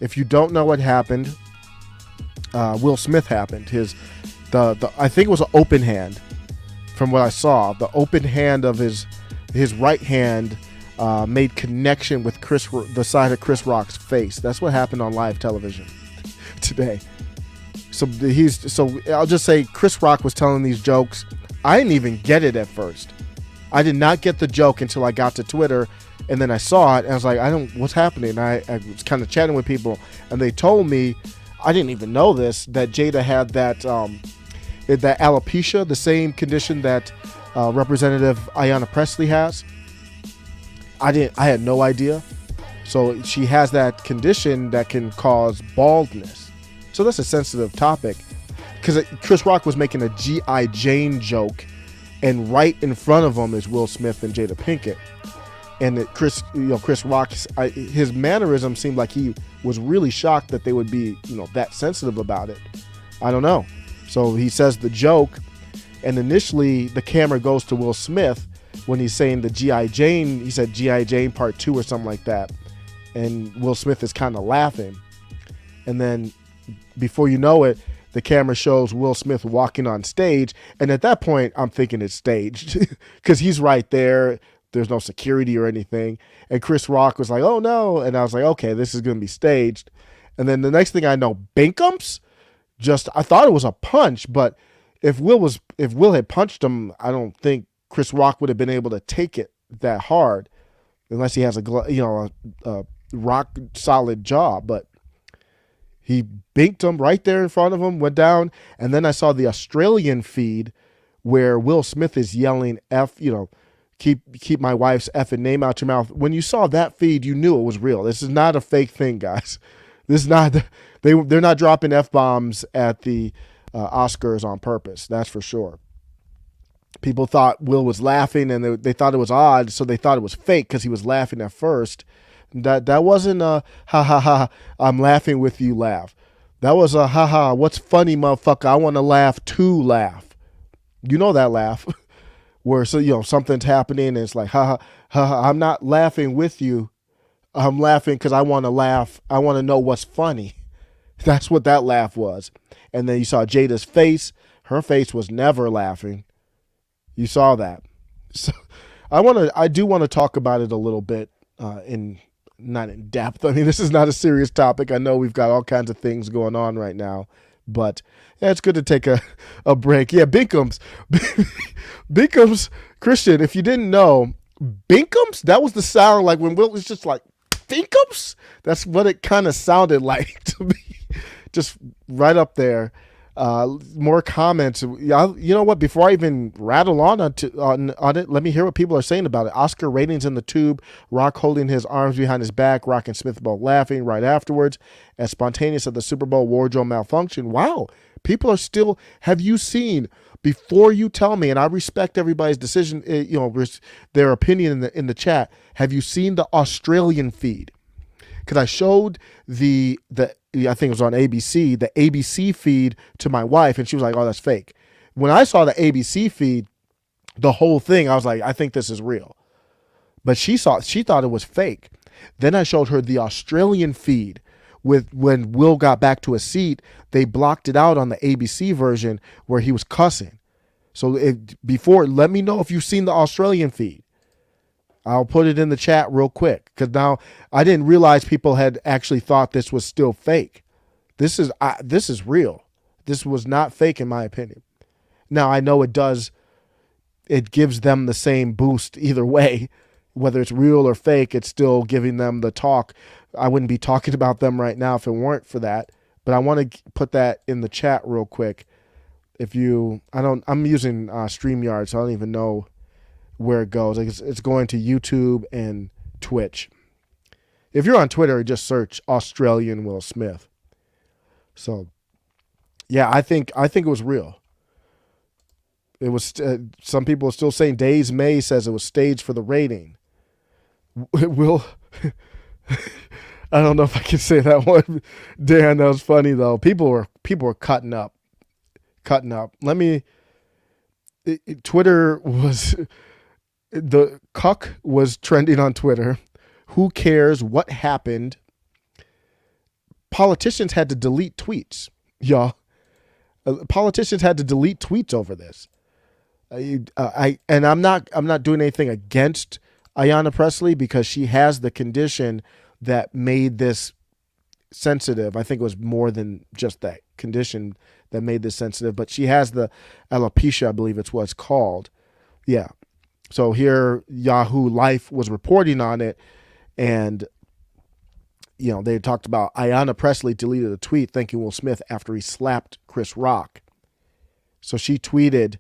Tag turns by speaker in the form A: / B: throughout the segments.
A: If you don't know what happened, Will Smith happened. I think it was an open hand. From what I saw, the open hand of his right hand made connection with the side of Chris Rock's face. That's what happened on live television today. So I'll just say Chris Rock was telling these jokes. I didn't even get it at first. I did not get the joke until I got to Twitter, and then I saw it, and I was like, what's happening? I was kind of chatting with people, and they told me, I didn't even know this, that Jada had that alopecia, the same condition that Representative Ayanna Pressley has. I had no idea. So she has that condition that can cause baldness. So that's a sensitive topic, because Chris Rock was making a G.I. Jane joke, and right in front of him is Will Smith and Jada Pinkett. And Chris Rock, his mannerism seemed like he was really shocked that they would be, that sensitive about it. I don't know. So he says the joke, and initially the camera goes to Will Smith when he's saying the G.I. Jane. He said G.I. Jane Part 2 or something like that. And Will Smith is kind of laughing. And then before you know it, the camera shows Will Smith walking on stage. And at that point, I'm thinking it's staged because he's right there. There's no security or anything. And Chris Rock was like, oh no. And I was like, okay, this is going to be staged. And then the next thing I know, Binkums, I thought it was a punch, but if Will had punched him, I don't think Chris Rock would have been able to take it that hard unless he has a rock solid jaw. But he binked him right there in front of him, went down. And then I saw the Australian feed where Will Smith is yelling F, keep my wife's effing name out your mouth. When you saw that feed, you knew it was real. This is not a fake thing, guys. This is not, they're not dropping F-bombs at the Oscars on purpose. That's for sure. People thought Will was laughing, and they thought it was odd, so they thought it was fake because he was laughing at first. That wasn't a ha ha ha, I'm laughing with you laugh. That was a ha ha, what's funny, motherfucker? I want to laugh to laugh. You know that laugh where something's happening and it's like ha ha ha, I'm not laughing with you. I'm laughing because I want to laugh. I want to know what's funny. That's what that laugh was. And then you saw Jada's face. Her face was never laughing. You saw that. So I do want to talk about it a little bit not in depth. I mean, this is not a serious topic. I know we've got all kinds of things going on right now, but yeah, it's good to take a break. Yeah, Binkums. Binkums, Christian, if you didn't know, Binkums, that was the sound like when Will was just like, Binkums? That's what it kind of sounded like to me. Just right up there. More comments. You know what? Before I even rattle on it, let me hear what people are saying about it. Oscar ratings in the tube. Rock holding his arms behind his back. Rock and Smith both laughing right afterwards. As spontaneous as the Super Bowl wardrobe malfunction. Wow. People are still. Have you seen? Before you tell me, and I respect everybody's decision, their opinion in the chat. Have you seen the Australian feed? Because I showed I think it was on ABC, the ABC feed to my wife, and she was like, oh, that's fake. When I saw the ABC feed, the whole thing, I was like, I think this is real. But she thought it was fake. Then I showed her the Australian feed when Will got back to his seat. They blocked it out on the ABC version where he was cussing. So let me know if you've seen the Australian feed. I'll put it in the chat real quick because now I didn't realize people had actually thought this was still fake. This is real. This was not fake in my opinion. Now I know it gives them the same boost either way, whether it's real or fake, it's still giving them the talk. I wouldn't be talking about them right now if it weren't for that, but I want to put that in the chat real quick. I'm using StreamYard, so I don't even know where it goes. Like it's going to YouTube and Twitch. If you're on Twitter, just search Australian Will Smith. So, yeah, I think it was real. It was. Some people are still saying Days May says it was staged for the rating. Will. I don't know if I can say that one. Dan, that was funny though. People were cutting up. Twitter was. The cuck was trending on Twitter. Who cares what happened? politicians had to delete tweets, y'all. Politicians had to delete tweets over this. I'm not doing anything against Ayanna Pressley because she has the condition that made this sensitive. I think it was more than just that condition that made this sensitive, but she has the alopecia, I believe it's what's called. Yeah. So here Yahoo Life was reporting on it, and they talked about Ayanna Pressley deleted a tweet thanking Will Smith after he slapped Chris Rock. So she tweeted,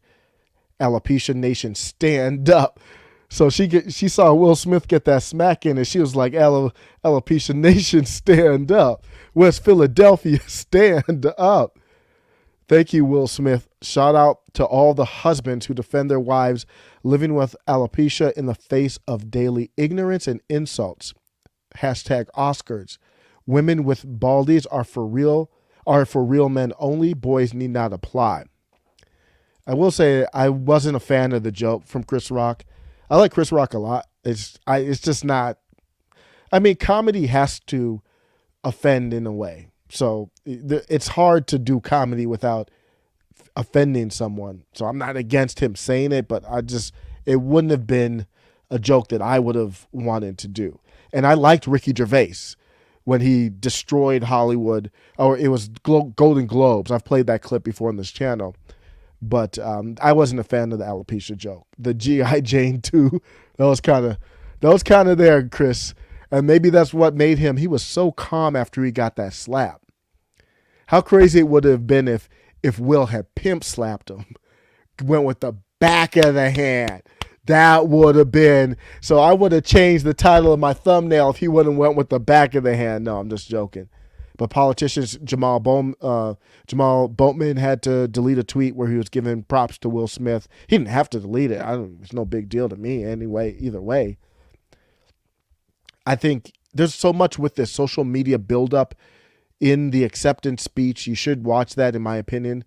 A: "Alopecia Nation, stand up." So she saw Will Smith get that smack in, and she was like, "Alopecia Nation, stand up. West Philadelphia, stand up." Thank you, Will Smith. Shout out to all the husbands who defend their wives living with alopecia in the face of daily ignorance and insults. Hashtag Oscars. Women with baldies are for real men only. Boys need not apply. I will say I wasn't a fan of the joke from Chris Rock. I like Chris Rock a lot. It's just not. I mean, comedy has to offend in a way. So it's hard to do comedy without offending someone. So I'm not against him saying it, but it wouldn't have been a joke that I would have wanted to do. And I liked Ricky Gervais when he destroyed Hollywood, or it was Golden Globes. I've played that clip before on this channel, but I wasn't a fan of the alopecia joke. The G.I. Jane 2, that was kind of there, Chris. And maybe that's what made him. He was so calm after he got that slap. How crazy it would have been if Will had pimp slapped him, went with the back of the hand. That would have been. So I would have changed the title of my thumbnail if he wouldn't went with the back of the hand. No, I'm just joking. But politicians, Jamal Boatman had to delete a tweet where he was giving props to Will Smith. He didn't have to delete it. It's no big deal to me anyway. Either way. I think there's so much with this social media buildup in the acceptance speech. You should watch that, in my opinion.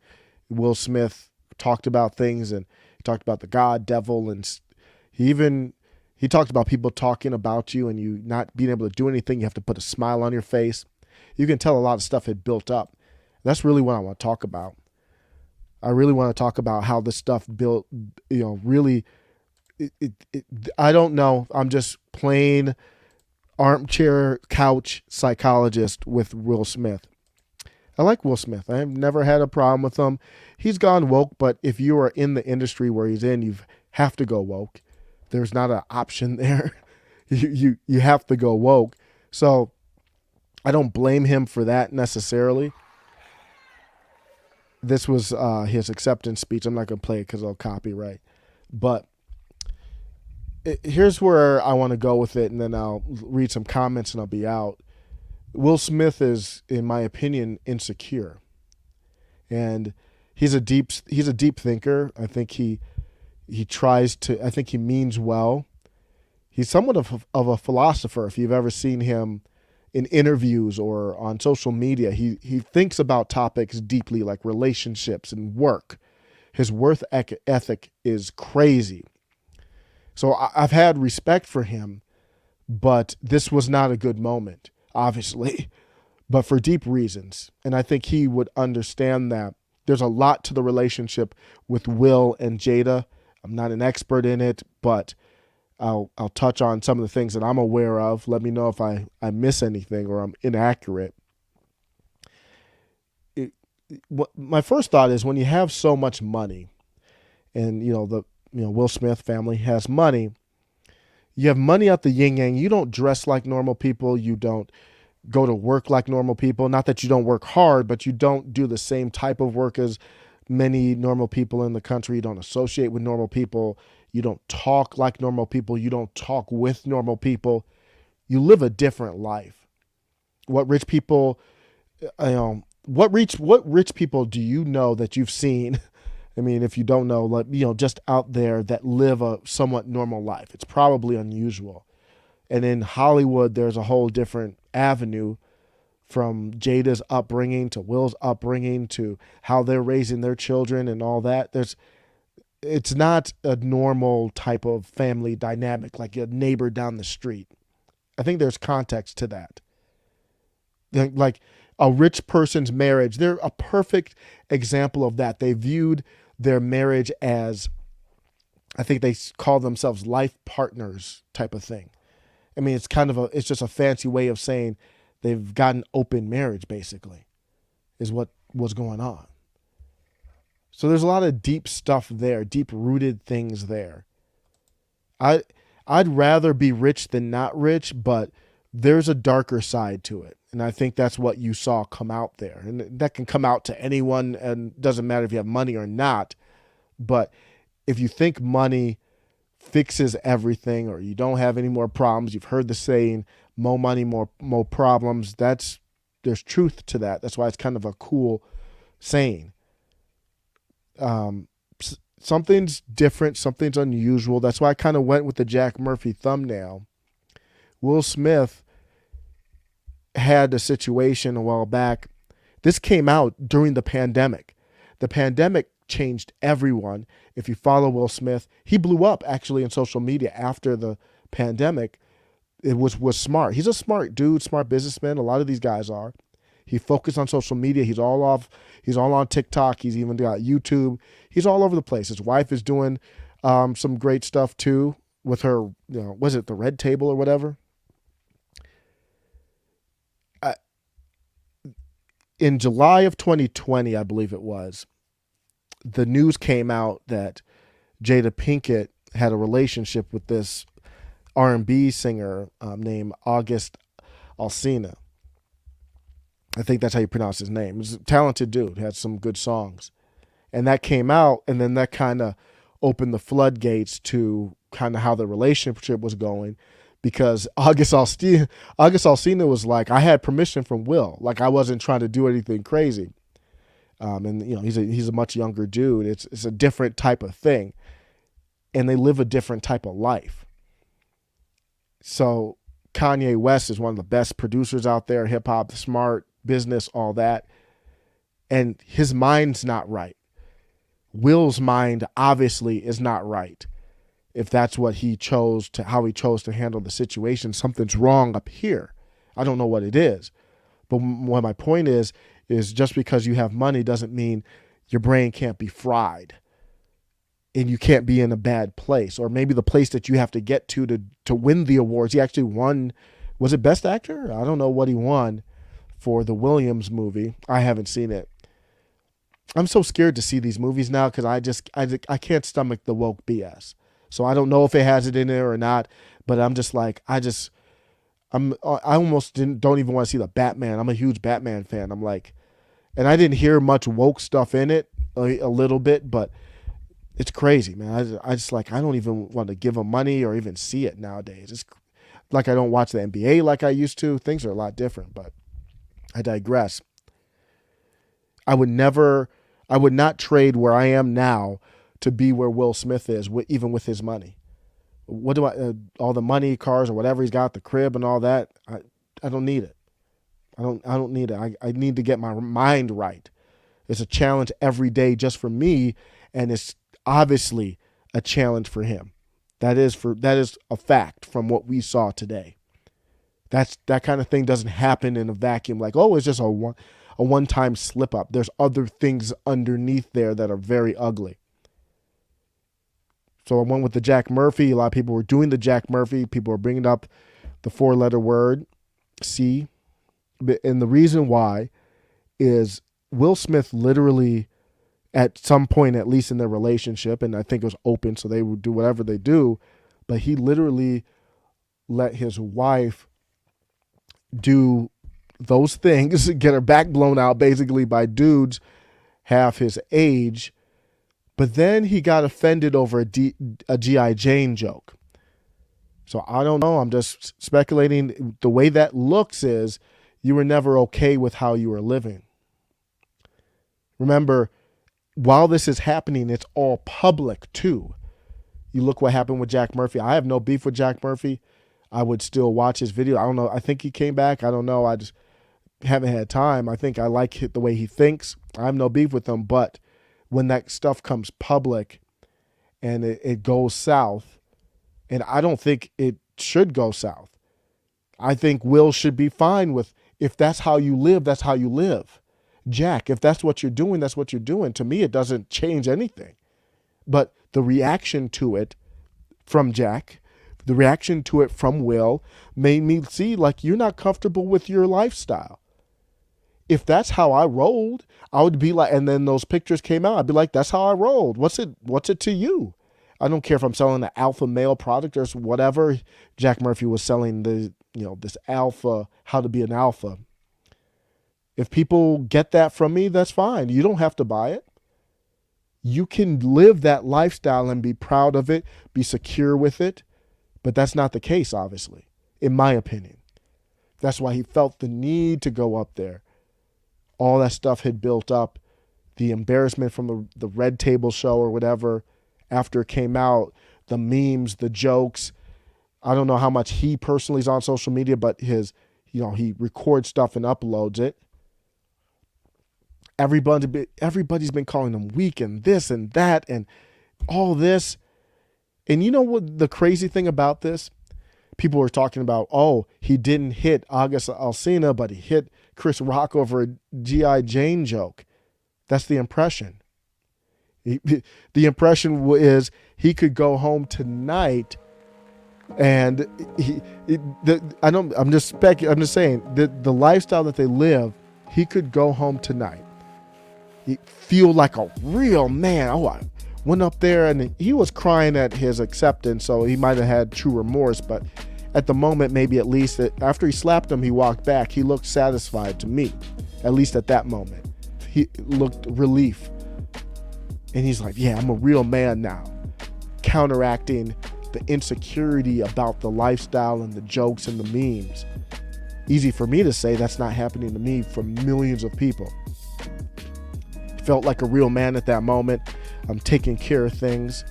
A: Will Smith talked about things, and he talked about the God, devil, and he talked about people talking about you and you not being able to do anything. You have to put a smile on your face. You can tell a lot of stuff had built up. That's really what I want to talk about. I really want to talk about how this stuff built, really, I don't know. I'm just plain armchair couch psychologist with Will Smith. I like Will Smith. I have never had a problem with him. He's gone woke, but if you are in the industry where he's in, you have to go woke. There's not an option there. You have to go woke. So I don't blame him for that necessarily. This was his acceptance speech. I'm not going to play it because I'll copyright. But here's where I want to go with it, and then I'll read some comments and I'll be out. Will Smith is, in my opinion, insecure, and he's a deep thinker. I think he tries to. I think he means well. He's somewhat of a philosopher. If you've ever seen him in interviews or on social media, he thinks about topics deeply, like relationships and work. His work ethic is crazy. So I've had respect for him, but this was not a good moment, obviously, but for deep reasons. And I think he would understand that. There's a lot to the relationship with Will and Jada. I'm not an expert in it, but I'll touch on some of the things that I'm aware of. Let me know if I miss anything or I'm inaccurate. My first thought is when you have so much money, and Will Smith family has money. You have money out the yin yang. You don't dress like normal people. You don't go to work like normal people. Not that you don't work hard, but you don't do the same type of work as many normal people in the country. You don't associate with normal people. You don't talk like normal people. You don't talk with normal people. You live a different life. What rich people, what rich people do you know that you've seen? I mean, if you don't know, just out there that live a somewhat normal life, it's probably unusual. And in Hollywood, there's a whole different avenue from Jada's upbringing to Will's upbringing to how they're raising their children and all that. It's not a normal type of family dynamic like a neighbor down the street. I think there's context to that. Like a rich person's marriage, they're a perfect example of that. They viewed their marriage as, I think they call themselves life partners type of thing. I mean, it's just a fancy way of saying they've got an open marriage, basically, is what was going on. So there's a lot of deep stuff there, deep rooted things there. I I'd rather be rich than not rich, but there's a darker side to it. And I think that's what you saw come out there. And that can come out to anyone, and doesn't matter if you have money or not. But if you think money fixes everything, or you don't have any more problems, you've heard the saying, more money, more problems. There's truth to that. That's why it's kind of a cool saying. Something's different, something's unusual. That's why I kind of went with the Jack Murphy thumbnail. Will Smith had a situation a while back. This came out during the pandemic. The pandemic changed everyone. If you follow Will Smith, he blew up actually in social media after the pandemic. It was smart. He's a smart dude, smart businessman. A lot of these guys are. He focused on social media. He's all on TikTok. He's even got YouTube. He's all over the place. His wife is doing some great stuff too with her, was it the Red Table or whatever? In July of 2020, I believe it was, the news came out that Jada Pinkett had a relationship with this R&B singer named August Alsina. I think that's how you pronounce his name. He's a talented dude, had some good songs. And that came out, and then that kind of opened the floodgates to kind of how the relationship was going, because August Alsina was like, I had permission from Will. Like, I wasn't trying to do anything crazy. And he's a much younger dude. It's a different type of thing. And they live a different type of life. So Kanye West is one of the best producers out there, hip hop, smart, business, all that. And his mind's not right. Will's mind obviously is not right. If that's what how he chose to handle the situation, something's wrong up here. I don't know what it is. But what my point is just because you have money doesn't mean your brain can't be fried and you can't be in a bad place, or maybe the place that you have to get to win the awards. He actually won, was it Best Actor? I don't know what he won for the Williams movie. I haven't seen it. I'm so scared to see these movies now because I can't stomach the woke BS. So I don't know if it has it in there or not, but I'm just like, I almost don't even want to see the Batman. I'm a huge Batman fan. I'm like, and I didn't hear much woke stuff in it, a little bit, but it's crazy, man. I just like, I don't even want to give them money or even see it nowadays. It's like I don't watch the NBA like I used to. Things are a lot different, but I digress. I would not trade where I am now to be where Will Smith is, even with his money. What do all the money, cars, or whatever he's got, the crib and all that, I don't need it. I don't need it. I need to get my mind right. It's a challenge every day just for me, and it's obviously a challenge for him. That is a fact from what we saw today. That kind of thing doesn't happen in a vacuum, like, oh, it's just a one-time slip up. There's other things underneath there that are very ugly. So I went with the Jack Murphy. A lot of people were doing the Jack Murphy. People were bringing up the 4-letter word, C. And the reason why is Will Smith literally, at some point, at least in their relationship, and I think it was open, so they would do whatever they do, but he literally let his wife do those things, get her back blown out basically by dudes half his age. But then he got offended over a G.I. Jane joke. So I don't know. I'm just speculating. The way that looks is you were never okay with how you were living. Remember, while this is happening, it's all public too. You look what happened with Jack Murphy. I have no beef with Jack Murphy. I would still watch his video. I don't know. I think he came back. I don't know. I just haven't had time. I think I like the way he thinks. I have no beef with him, but when that stuff comes public and it goes south, and I don't think it should go south. I think Will should be fine with If that's how you live, that's how you live. Jack, if that's what you're doing, that's what you're doing. To me, it doesn't change anything. But the reaction to it from Jack, the reaction to it from Will, made me see like you're not comfortable with your lifestyle. If that's how I rolled, I would be like, and then those pictures came out, I'd be like, that's how I rolled. What's it to you? I don't care if I'm selling an alpha male product or whatever. Jack Murphy was selling this alpha, how to be an alpha. If people get that from me, that's fine. You don't have to buy it. You can live that lifestyle and be proud of it, be secure with it. But that's not the case, obviously, in my opinion. That's why he felt the need to go up there. All that stuff had built up. The embarrassment from the Red Table show or whatever after it came out, the memes, the jokes. I don't know how much he personally is on social media, but he records stuff and uploads it. Everybody's been calling him weak and this and that and all this. And you know what the crazy thing about this? People were talking about, he didn't hit August Alsina, but he hit Chris Rock over a G.I. Jane joke. That's the impression. The impression is he could go home tonight, and I'm just saying that the lifestyle that they live, he could go home tonight. He feel like a real man. I went up there, and he was crying at his acceptance, so he might have had true remorse, but at the moment, maybe at least after he slapped him, he walked back. He looked satisfied to me, at least at that moment. He looked relief. And he's like, yeah, I'm a real man now. Counteracting the insecurity about the lifestyle and the jokes and the memes. Easy for me to say, that's not happening to me from millions of people. Felt like a real man at that moment. I'm taking care of things.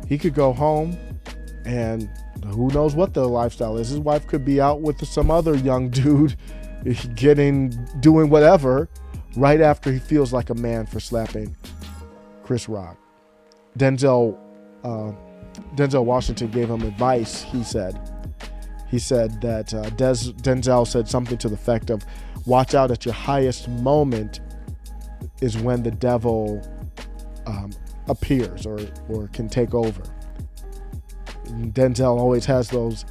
A: He could go home and who knows what the lifestyle is. His wife could be out with some other young dude doing whatever right after he feels like a man for slapping Chris Rock. Denzel Washington gave him advice. He said that Denzel said something to the effect of, watch out, at your highest moment is when the devil appears or can take over. And Denzel always has those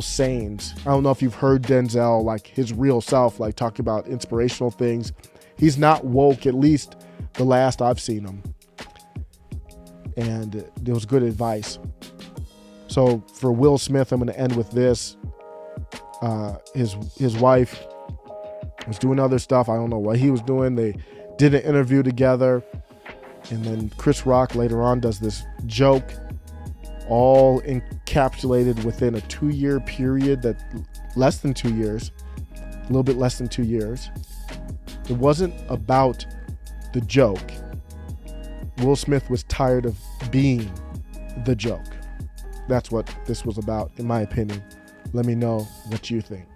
A: sayings. I don't know if you've heard Denzel, like his real self, like talk about inspirational things. He's not woke, at least the last I've seen him. And it was good advice. So for Will Smith, I'm going to end with this. His wife was doing other stuff. I don't know what he was doing. They did an interview together. And then Chris Rock later on does this joke, all encapsulated within a 2-year period, that less than 2 years, a little bit less than 2 years. It wasn't about the joke. Will Smith was tired of being the joke. That's what this was about, in my opinion. Let me know what you think.